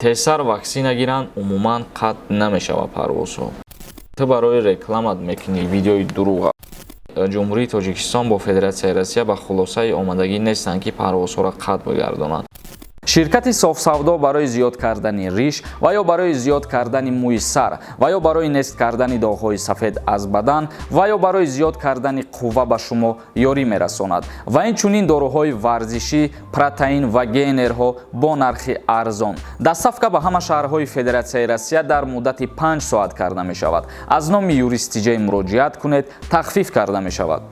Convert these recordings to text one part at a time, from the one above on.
تسر وکسینه گیرن عموما قطع نمیشوه پروازها. تو برای رکلامت میکنی ویدیوی دروغ. جمهوری تاجیکستان با فدراسیای روسیه به خلاصه آمادگی نیستند که پروازها را قطع بگردانند. شرکت صاف سودا برای زیاد کردن ریش و یا برای زیاد کردن موی سر و یا برای نست کردن داغ‌های سفید از بدن و یا برای زیاد کردن قوه به شما یاری میرساند و اینچنین داروهای ورزشی، پروتئین و گینرها با نرخ ارزان دستافکه به همه شهرهای فدراسیای روسیه در مدت 5 ساعت کرده می شود. از نام یوریستیجه مراجعت کنید، تخفیف کرده می شود.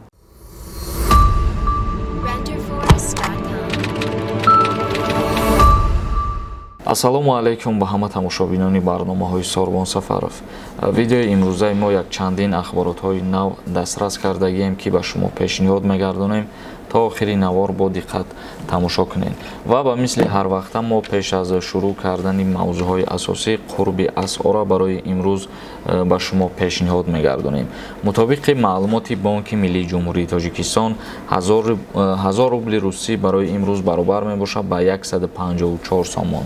ассалому алайкум ба ҳама тамошобинони барномаҳои Сорбон Сафаров. Видеои имрӯзаи мо як чандин ахборотҳои нав дастрас кардагием ки ба шумо пешниҳод мегардонем تا آخری نوار با دقت تماشا کنین و با مثل هر وقت ما پیش از شروع کردن موضوعهای اساسی قرب اسعار برای امروز به شما پیشنهاد میگردونیم. مطابق معلومات بانک ملی جمهوری تاجیکستان 1000 روبل روسی برای امروز برابر می باشد به 154 سومون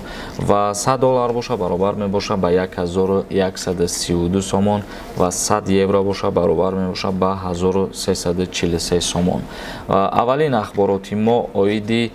و 100 دلار باشه برابر می باشد به 1132 سومون و 100 یورو باشه برابر می باشد به 1343 سومون. اولین اخباراتی ما اویدی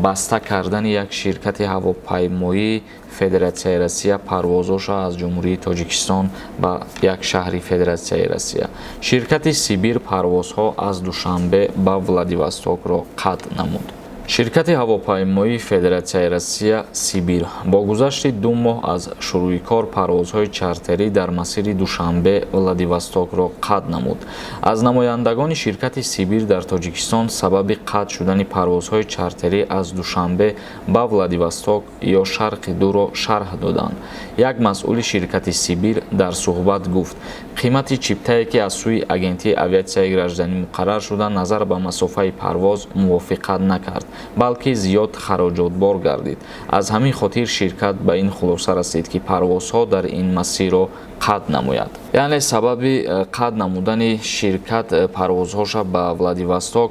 بسته کردن یک شرکت هواپیمایی فدراسیای روسیه پروازش از جمهوری تاجیکستان به یک شهر فدراسیای روسیه. شرکت سیبیر پروازها از دوشنبه به ولادیواستوک را قطع نمود. شرکت هواپیمایی فدراسیای روسیه سیبیر با گذشت 2 ماه از شروع کار پروازهای چارتری در مسیر دوشنبه ولادیواستوک را قطع نمود. از نمایندگان شرکت سیبیر در تاجیکستان سبب قطع شدن پروازهای چارتری از دوشنبه به ولادیواستوک یا شرق دو را شرح دادند. یک مسئول شرکت سیبیر در صحبت گفت قیمت چیپتایی که از سوی اجنسی آویاسیای گراجدانی مقرر شده نظر به مسافه پرواز موافقت نکرد بلکه زیاد خراجاتبار گردید. از همین خاطر شرکت به این خلاصه رسید که پروازها در این مسیر را قطع نماید. یعنی سبب قطع نمودن شرکت پروازهاش به ولادیواستوک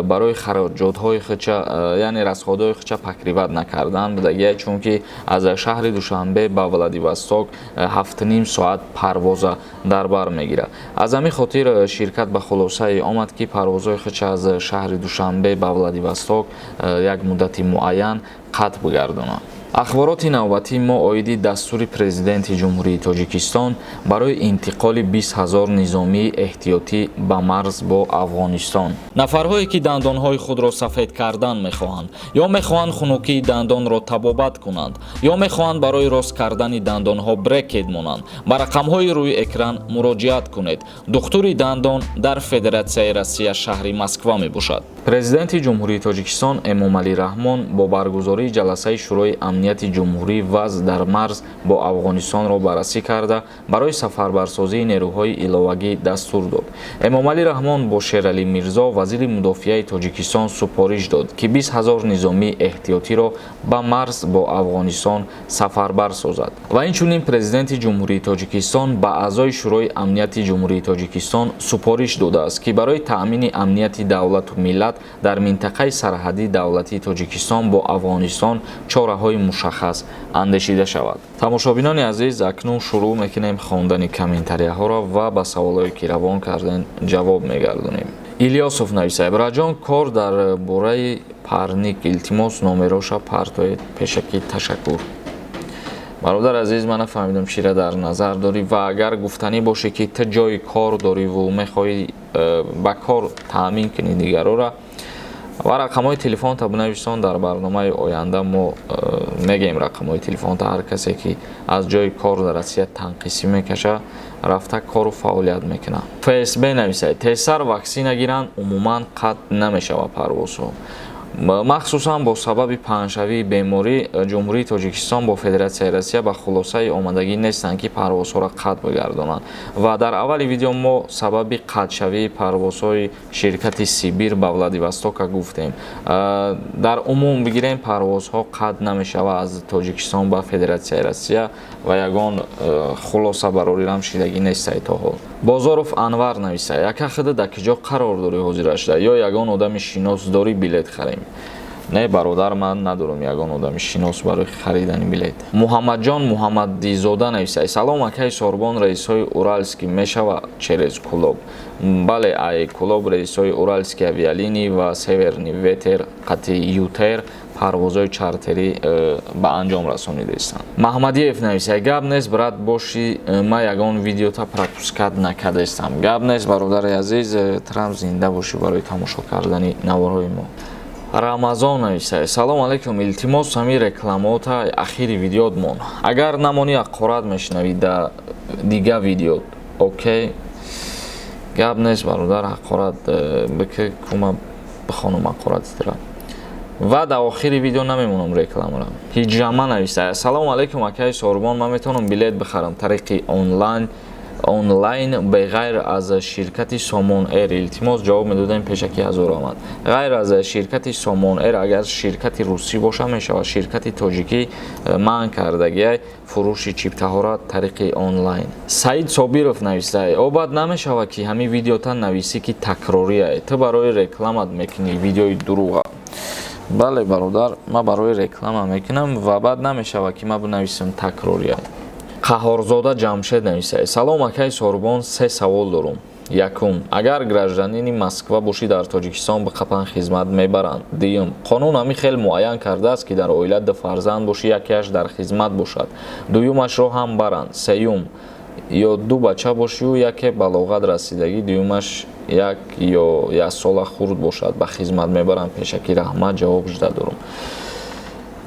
برای خراجات‌های خودشا یعنی رسخودهای خودشا پکریوت نکردن بودگی، چون که از شهر دوشنبه به ولادیواستوک 7.5 ساعت پرواز در بر میگیره. از همین خاطر شرکت به خلاصه آمد که پروازهای خودشا از شهر دوشنبه به ولادیواستوک یک مدت معین قطع بگرداند. اخبارات نوبتی ما اویدی دستور پرزیدنت جمهوری تاجیکستان برای انتقال 20,000 نظامی احتیاطی به مرز با افغانستان. نفرهایی که دندانهای خود را سفید کردن میخواهند یا میخواهند خنکی دندان را تبابت کنند یا میخواهند برای راست کردن دندانها بریکید مانند به رقمهای روی اکران مراجعت کنید. دکتر دندان در فدراسیای روسیه شهر مسکو میباشد. پرزیدنت جمهوری تاجیکستان امامعلی رحمان با برگزاری جلسه شورای امنیت جمهوری وضع در مرز با افغانستان را بررسی کرده برای سفربرسازی نیروهای ایلاوگی دستور داد. امامعلی رحمان با شیرعلی میرزا وزیر مدافعه تاجیکستان سپارش داد که 20,000 نظامی احتیاطی را به مرز با افغانستان سفربر سازد و اینچنین پرزیدنت جمهوری تاجیکستان به اعضای شورای امنیت جمهوری تاجیکستان سپارش داده است که برای تأمین امنیت دولت و ملت در منطقه سرحدی دولتی تاجیکستان با افغانستان چاره‌های مشخص اندیشیده شود. تماشابینان عزیز، اکنون شروع میکنیم خواندن کامنتاری‌ها را و به سوالایی که روان کردن جواب میگردونیم. ایلیاسوف نویسه: براجان کار در باره پرنیک التماس نامراش پرتاید پیشکی تشکر. برادر عزیز، من فهمیدم چی را در نظر داری و اگر گفتنی باشه که تو جای کار داری و میخوای با کار تامین کنی دیگران را و رقم‌های تلفن تا بنویسان در برنامه آینده ما میگیم رقم‌های تلفن تا هر کسی که از جای کار در روسیه تنقیسی میکشه رفته کار و فعالیت میکنه. فیسب نویسه: تسر وکسینه گیرن عموما قطع نمیشه و پروازها. مخصوصا با سبب پنجشنبه بیماری جمهوری تاجیکستان با فدراسیای روسیه به خلاصه آمادگی نیستند که پروازها را قطع بگردانند و در اول ویدیو ما سبب قطع شوی پروازهای شرکت سیبیر به ولادیواستوک گفتیم. در عموم بگیریم پروازها قطع نمیشه و از تاجیکستان به فدراسیای روسیه و یگان خلاصه براری هم شدگی نیست تا حال. بازاروف انور نویسه: یک خود در کجا قرار داری حاضر شده یا یگان آدم شناس داری بلیت خریم؟ не бародар, ман надорам ягон одами шинос барои харидани билет. Муҳаммадҷон Муҳаммадизода нависад: салом акаи Сорбон, раисои Уральский, мешава через клуб? Бале ай клуб раисои Уральский авиалинии ва Северный ветер қати Ютер парвозои чартери ба анҷом расонидастанд. Маҳмадиев нависад: гап нест брат боши, ман ягон видеота пропускат накардастам. Гап нест бародари азиз, Трамп зинда боши барои тамошо кардани наворҳои мо. Рамазон нависад: салом алейкум, илтимос ҳамин рекламота ахири видеот мон. Агар намони аққорат мешунавӣ да дига видеот, окей? Гап нест бародар, аққорат бики кума бихонам аққоратитира. ва дар охири видео намемонам рекламара. Ҳиҷрама нависад: салом алейкум акаи Сорбон, ман метавонам билет бихарам тариқи онлайн беғайр аз ширкати Somon Air. Илтимос ҷавоб медодем пешакӣ ҳазор омад. ғайр аз ширкати Somon Air агар ширкати русӣ боша мешавад, ширкати тоҷикӣ манъ кардагиай фурӯши чиптаҳора тариқи онлайн. Саид Собиров нависад: обад намешавад ки ҳамин видеота нависӣ ки такрорияй, ту барои рекламат мекунӣ видеои дурӯға. Бале бародар, ман барои реклама мекунам ва баъд намешавад ки ман бинависам такрорияй. Қаҳорзода Ҷамшед нависад: салом акаи Сорбон, се савол дорум. Якум, агар гражданини Москва бошӣ дар Тоҷикистон ба қапан хизмат мебаранд. Дуюм, қонун ҳамин хел муайян кардааст ки дар оила ду фарзанд бошӣ, якеаш дар хизмат бошад, дуюмашро ҳам баранд. Сеюм, ё ду бача бошию, яке балоғат расидагӣ, дуюмаш як ё 1 сола хурд бошад, ба хизмат мебаранд. Пешакӣ раҳмат, ҷавоб жда дорум.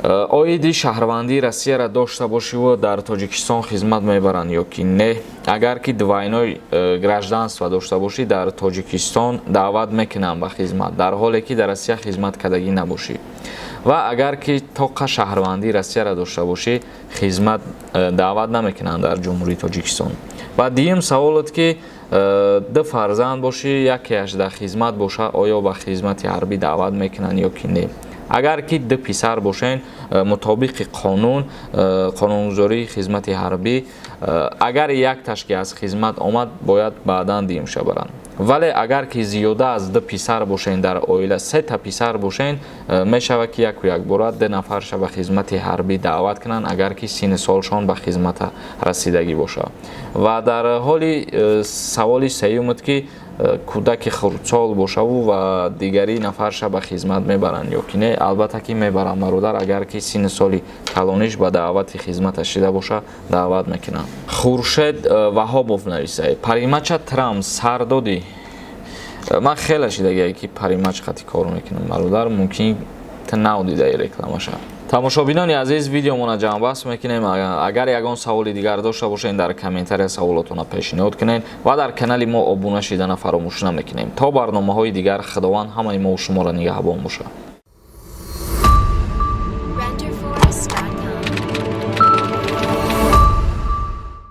Оиди шаҳрвандии Россияро дошта бошиву дар Тоҷикистон хизмат мебаранд ё ки не? Агар ки двойной гражданство дошта бошӣ, дар Тоҷикистон даъват мекунанд ба хизмат, дар ҳоле ки дар Россия хизмат кардагӣ набошӣ. Ва агар ки тоқа шаҳрвандии Россияро дошта бошӣ, хизмат даъват намекунанд дар ҷумҳурии Тоҷикистон. Ва дуюм саволот ки ду фарзанд бошӣ, якеаш дар хизмат боша, оё ба хизмати ҳарбӣ даъват мекунанд ё ки не? агар ки ду писар бошен, мутобиқи қонунгузории хизмати ҳарбӣ, агар якташ ки аз хизмат омад, бояд баъдан диюмша баранд. вале агар ки зиёда аз ду писар бошен, дар оила се та писар бошен, мешавад ки яку якбора ду нафарша ба хизмати ҳарбӣ даъват кунанд, агар ки синни солшон ба хизмата расидагӣ боша. ва дар ҳоли саволи сеюмот ки кӯдаки хурдсол бошаву ва дигари нафарша ба хизмат мебаранд ё ки не? Албатта ки мебаранд бародар, агар ки синни соли калониш ба даъвати хизмат расида боша, даъват мекунанд. Хуршед Ваҳобов нависад: паримача Трамп сар додӣ? ман хеле шидагия ки паримач хати кор мекунам бародар, мумкин ту навдидаи рекламаша. тамошобинони азиз, видеомона ҷамъбаст мекунем. агар ягон саволи дигар дошта бошед, дар комментария саволотона пешниҳод кунед ва дар канали мо обуна шидана фаромӯш намекунем. то барномаҳои дигар, худованд ҳамаи мо шуморо нигаҳбон бошад.